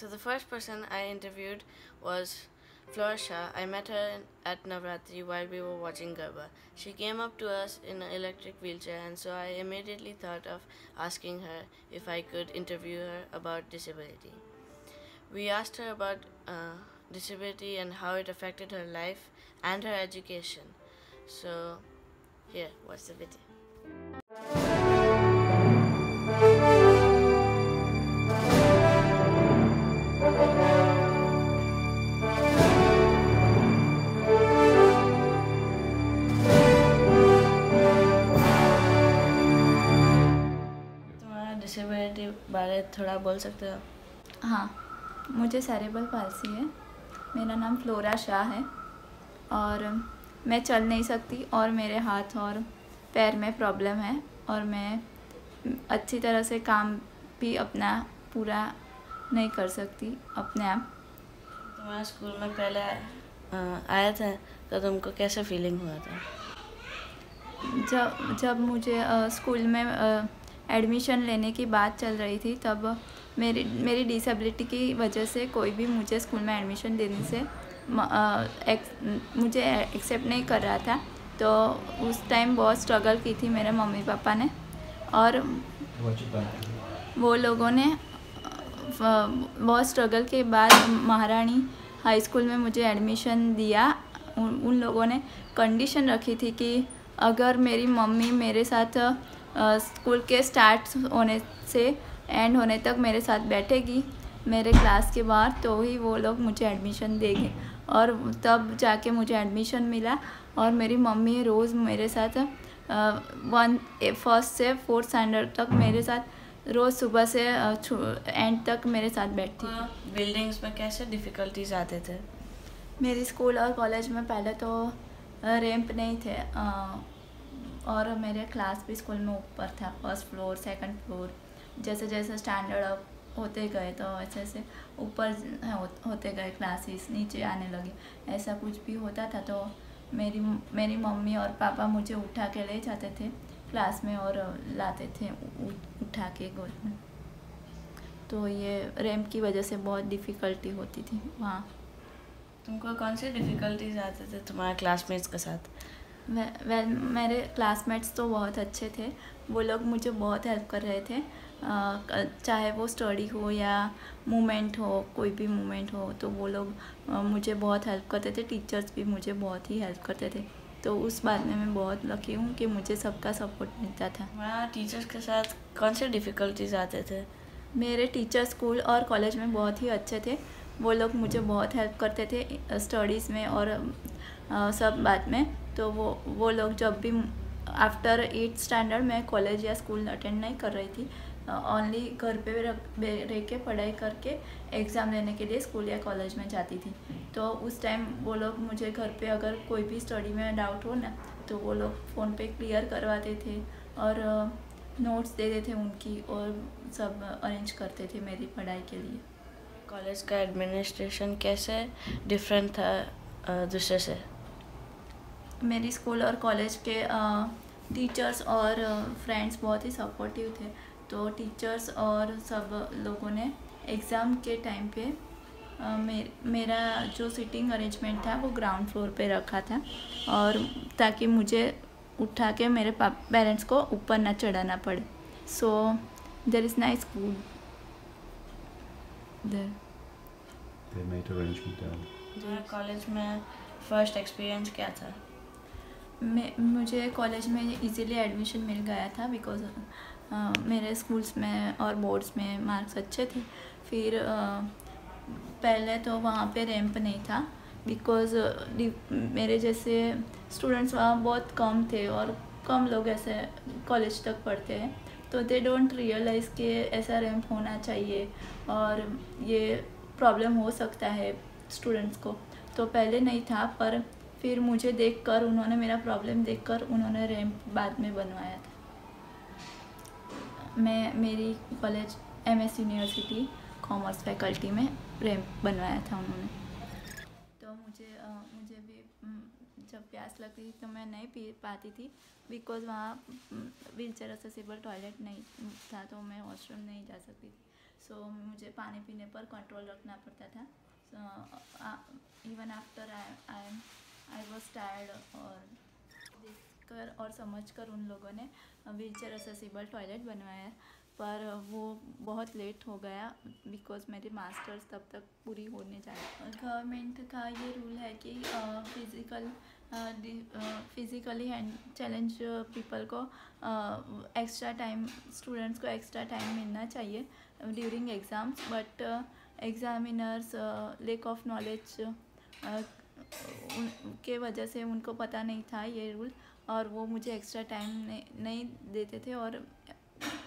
So the first person I interviewed was Flora Shah. I met her at Navratri while we were watching Garba. She came up to us in an electric wheelchair, and so I immediately thought of asking her if I could interview her about disability. We asked her about disability and how it affected her life and her education. So, here, watch the video. तुम्हारा disability बारे थोड़ा बोल सकते हो? हाँ, मुझे cerebral palsy है। मेरा नाम फ्लोरा शाह है और मैं चल नहीं सकती और मेरे हाथ और पैर में प्रॉब्लम है और मैं अच्छी तरह से काम भी अपना पूरा नहीं कर सकती अपने आप। तुम्हारा स्कूल में पहले आया था तो तुमको कैसा फीलिंग हुआ था? जब मुझे स्कूल में एडमिशन लेने की बात चल रही थी तब मेरी डिसेबिलिटी की वजह से कोई भी मुझे स्कूल में एडमिशन देने से मुझे एक्सेप्ट नहीं कर रहा था। तो उस टाइम बहुत स्ट्रगल की थी मेरे मम्मी पापा ने और वो लोगों ने बहुत स्ट्रगल के बाद महारानी हाई स्कूल में मुझे एडमिशन दिया। उन लोगों ने कंडीशन रखी थी कि अगर मेरी मम्मी मेरे साथ स्कूल के स्टार्ट होने से एंड होने तक मेरे साथ बैठेगी मेरे क्लास के बाहर तो ही वो लोग मुझे एडमिशन देंगे। और तब जाके मुझे एडमिशन मिला और मेरी मम्मी रोज़ मेरे साथ फर्स्ट से 4th स्टैंडर्ड तक मेरे साथ रोज़ सुबह से एंड तक मेरे साथ बैठती थी। बिल्डिंग्स में कैसे डिफ़िकल्टीज आते थे? मेरी स्कूल और कॉलेज में पहले तो रैंप नहीं थे और मेरे क्लास भी स्कूल में ऊपर था, 1st फ्लोर 2nd फ्लोर। जैसे जैसे स्टैंडर्ड अप होते गए तो वैसे ऐसे ऊपर होते गए क्लासेस नीचे आने लगे। ऐसा कुछ भी होता था तो मेरी मम्मी और पापा मुझे उठा के ले जाते थे क्लास में और लाते थे उठा के गोद में। तो ये रैंप की वजह से बहुत डिफ़िकल्टी होती थी वहाँ। तुमको कौन से डिफ़िकल्टीज आते थे तुम्हारे क्लासमेट्स के साथ? मेरे क्लासमेट्स तो बहुत अच्छे थे। वो लोग मुझे बहुत हेल्प कर रहे थे, चाहे वो स्टडी हो या मूवमेंट हो, कोई भी मूवमेंट हो तो वो लोग मुझे बहुत हेल्प करते थे। टीचर्स भी मुझे बहुत ही हेल्प करते थे। तो उस बात में मैं बहुत लकी हूँ कि मुझे सबका सपोर्ट मिलता था। वहाँ टीचर्स के साथ कौन से डिफ़िकल्टीज आते थे? मेरे टीचर स्कूल और कॉलेज में बहुत ही अच्छे थे। वो लोग मुझे बहुत हेल्प करते थे स्टडीज़ में और सब बात में। तो वो लोग जब भी आफ्टर 8th स्टैंडर्ड में कॉलेज या स्कूल अटेंड नहीं कर रही थी, ओनली घर पे रह के पढ़ाई करके एग्ज़ाम देने के लिए स्कूल या कॉलेज में जाती थी। तो उस टाइम वो लोग मुझे घर पे अगर कोई भी स्टडी में डाउट हो ना तो वो लोग फ़ोन पे क्लियर करवाते थे और नोट्स दे देते थे उनकी और सब अरेंज करते थे मेरी पढ़ाई के लिए। कॉलेज का एडमिनिस्ट्रेशन कैसे डिफरेंट था दूसरे से? मेरी स्कूल और कॉलेज के टीचर्स और फ्रेंड्स बहुत ही सपोर्टिव थे। तो टीचर्स और सब लोगों ने एग्ज़ाम के टाइम पे मेरा जो सीटिंग अरेंजमेंट था वो ग्राउंड फ्लोर पे रखा था और ताकि मुझे उठा के मेरे पेरेंट्स को ऊपर ना चढ़ाना पड़े। So there is nice food there. They made arrangement down. तुम्हारे कॉलेज में फर्स्ट एक्सपीरियंस क्या था? मुझे कॉलेज में इजीली एडमिशन मिल गया था बिकॉज मेरे स्कूल्स में और बोर्ड्स में मार्क्स अच्छे थे। फिर पहले तो वहाँ पे रैंप नहीं था बिकॉज मेरे जैसे स्टूडेंट्स वहाँ बहुत कम थे और कम लोग ऐसे कॉलेज तक पढ़ते हैं। तो दे डोंट रियलाइज़ कि ऐसा रैंप होना चाहिए और ये प्रॉब्लम हो सकता है स्टूडेंट्स को। तो पहले नहीं था पर फिर मुझे देखकर उन्होंने मेरा प्रॉब्लम देखकर उन्होंने रैंप बाद में बनवाया था। मेरी college MS university commerce faculty में रैंप बनवाया था उन्होंने। तो मुझे भी जब प्यास लगती थी तो मैं नहीं पी पाती थी बिकॉज़ वहाँ व्हीलचेयर एक्सेसिबल टॉयलेट नहीं था तो मैं वॉशरूम नहीं जा सकती थी। सो मुझे पानी पीने पर कंट्रोल रखना पड़ता था. Even after I was tired. और देखकर और समझकर उन लोगों ने व्हीलचेयर एक्सेसिबल टॉयलेट बनवाया, पर वो बहुत लेट हो गया बिकॉज मेरी मास्टर्स तब तक पूरी होने जाए. गवर्नमेंट का ये रूल है कि फिज़िकली चैलेंज पीपल को एक्स्ट्रा टाइम, स्टूडेंट्स को एक्स्ट्रा टाइम मिलना चाहिए during exams, but examiners lack of knowledge के वजह से उनको पता नहीं था ये रूल, और वो मुझे एक्स्ट्रा टाइम नहीं देते थे, और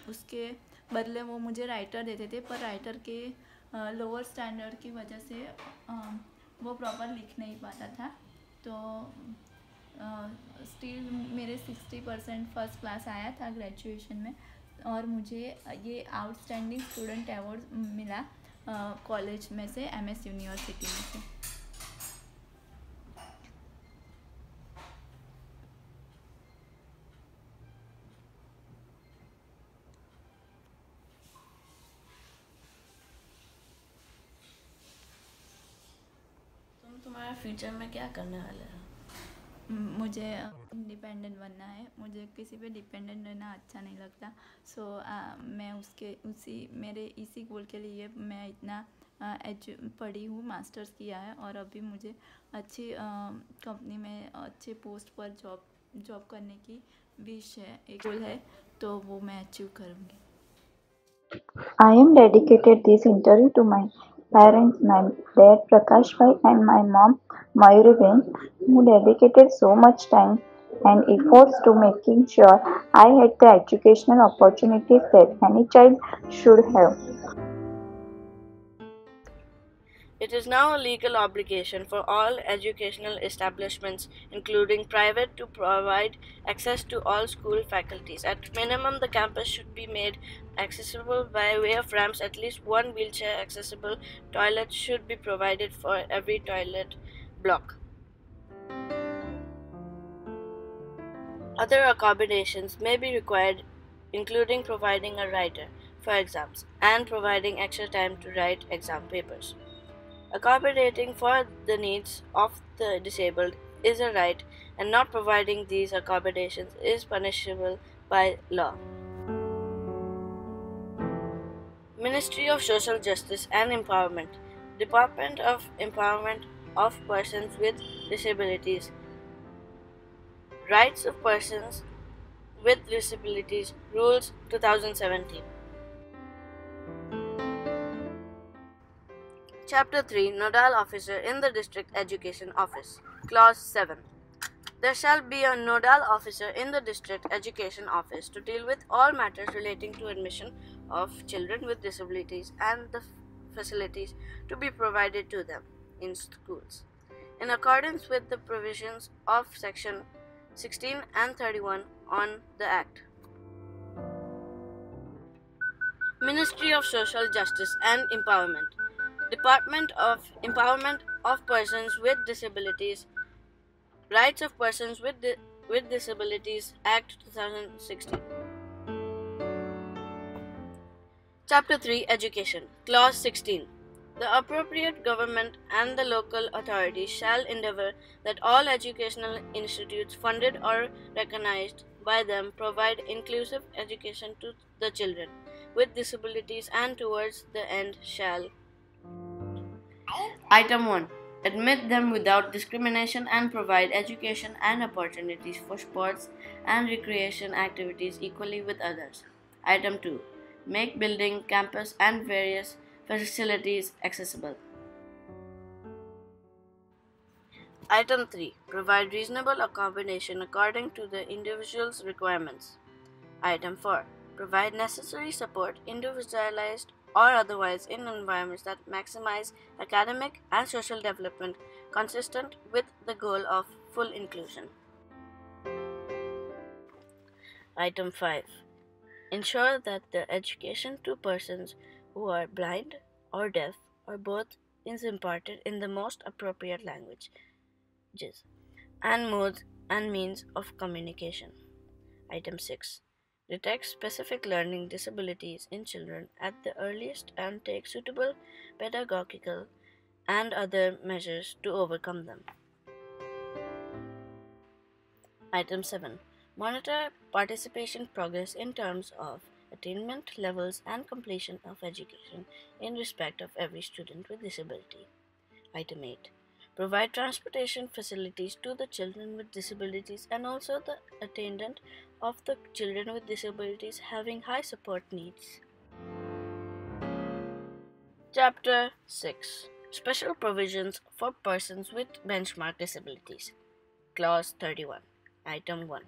उसके बदले वो मुझे राइटर देते थे, पर राइटर के लोअर स्टैंडर्ड की वजह से वो प्रॉपर लिख नहीं पाता था. तो स्टिल मेरे 60% फर्स्ट क्लास आया था ग्रेजुएशन में, और मुझे ये आउटस्टैंडिंग स्टूडेंट अवार्ड मिला कॉलेज में से, MS यूनिवर्सिटी में से. तुम्हारा फ्यूचर में क्या करने वाले हो? मुझे इंडिपेंडेंट बनना है. मुझे किसी पे डिपेंडेंट रहना अच्छा नहीं लगता. सो मैं मेरे इसी गोल के लिए मैं इतना पढ़ी हूँ, मास्टर्स किया है, और अभी मुझे अच्छी कंपनी में अच्छे पोस्ट पर जॉब करने की विश है, एक गोल है, तो वो मैं अचीव करूँगी. I am dedicated this interview to my parents, my dad Prakash Bhai and my mom Mayuri Ben, who dedicated so much time and efforts to making sure I had the educational opportunities that any child should have. It is now a legal obligation for all educational establishments, including private, to provide access to all school faculties. At minimum, the campus should be made accessible by way of ramps. At least one wheelchair accessible toilet should be provided for every toilet block. Other accommodations may be required, including providing a writer for exams and providing extra time to write exam papers. Accommodating for the needs of the disabled is a right, and not providing these accommodations is punishable by law. Ministry of Social Justice and Empowerment, Department of Empowerment of Persons with Disabilities, Rights of Persons with Disabilities Rules 2017. Chapter 3, Nodal Officer in the District Education Office. Clause 7. There shall be a Nodal Officer in the District Education Office to deal with all matters relating to admission of children with disabilities and the facilities to be provided to them in schools, in accordance with the provisions of Section 16 and 31 on the Act. Ministry of Social Justice and Empowerment, Department of Empowerment of Persons with Disabilities, Rights of Persons with Disabilities Act 2016. Chapter 3, Education. Clause 16. The appropriate government and the local authorities shall endeavor that all educational institutes funded or recognized by them provide inclusive education to the children with disabilities, and towards the end shall: Item 1. Admit them without discrimination and provide education and opportunities for sports and recreation activities equally with others. Item 2. Make building, campus, and various facilities accessible. Item 3. Provide reasonable accommodation according to the individual's requirements. Item 4. Provide necessary support, individualized or otherwise, in environments that maximize academic and social development consistent with the goal of full inclusion. Item 5. Ensure that the education to persons who are blind or deaf or both is imparted in the most appropriate languages and modes and means of communication. Item 6. detect specific learning disabilities in children at the earliest, and take suitable pedagogical and other measures to overcome them. Item 7. Monitor participation progress in terms of attainment levels and completion of education in respect of every student with disability. Item 8. Provide transportation facilities to the children with disabilities and also the attendant of the children with disabilities having high support needs. Chapter 6. Special provisions for persons with benchmark disabilities. Clause 31. Item 1.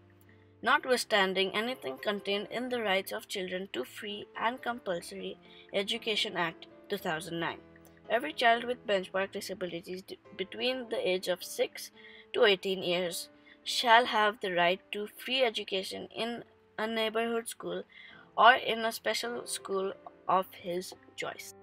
Notwithstanding anything contained in the Rights of Children to Free and Compulsory Education Act 2009, every child with benchmark disabilities between the age of 6 to 18 years shall have the right to free education in a neighborhood school or in a special school of his choice.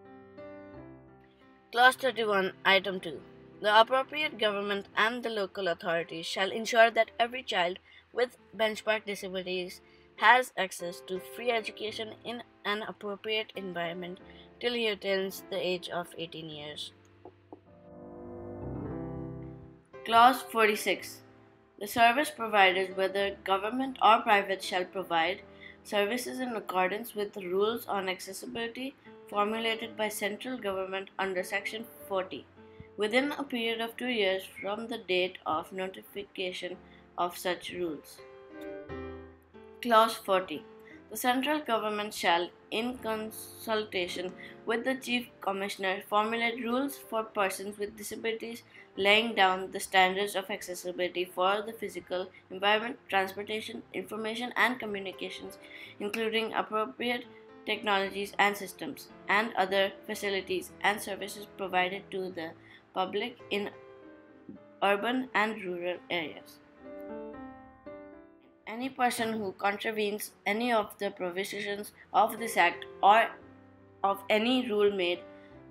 Clause 31, Item 2. The appropriate government and the local authorities shall ensure that every child with benchmark disabilities has access to free education in an appropriate environment till he attains the age of 18 years. Clause 46. The service providers, whether government or private, shall provide services in accordance with the rules on accessibility formulated by central government under Section 40 within a period of 2 years from the date of notification of such rules. Clause 40. The central government shall, in consultation with the Chief Commissioner, formulate rules for persons with disabilities, laying down the standards of accessibility for the physical environment, transportation, information, and communications, including appropriate technologies and systems, and other facilities and services provided to the public in urban and rural areas. Any person who contravenes any of the provisions of this Act or of any rule made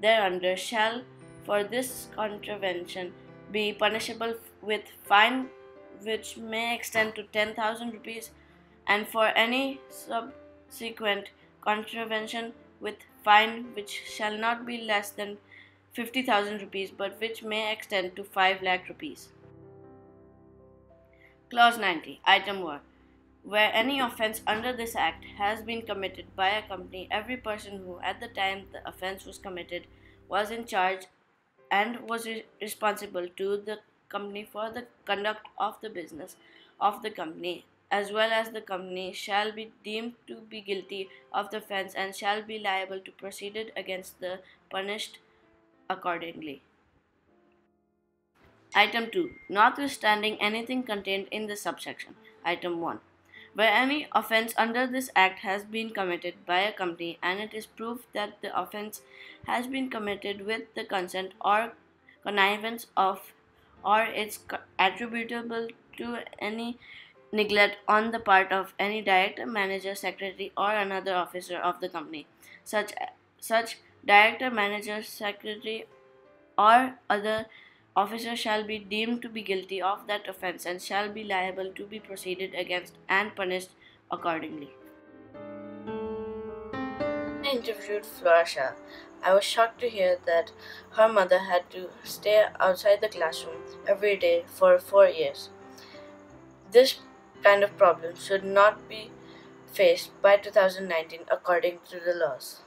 thereunder shall, for this contravention, be punishable with fine which may extend to 10,000 rupees, and for any subsequent contravention with fine which shall not be less than 50,000 rupees but which may extend to 5 lakh rupees. Clause 90. Item 1. Where any offence under this Act has been committed by a company, every person who at the time the offence was committed was in charge and was responsible to the company for the conduct of the business of the company, as well as the company, shall be deemed to be guilty of the offence and shall be liable to proceed against the punished accordingly. Item 2. Notwithstanding anything contained in this subsection. Item 1. Where any offence under this Act has been committed by a company and it is proved that the offence has been committed with the consent or connivance of or is attributable to any neglect on the part of any director, manager, secretary, or another officer of the company. Such director, manager, secretary, or other officer shall be deemed to be guilty of that offence and shall be liable to be proceeded against and punished accordingly. I interviewed Flora Shah. I was shocked to hear that her mother had to stay outside the classroom every day for 4 years. This kind of problem should not be faced by 2019 according to the laws.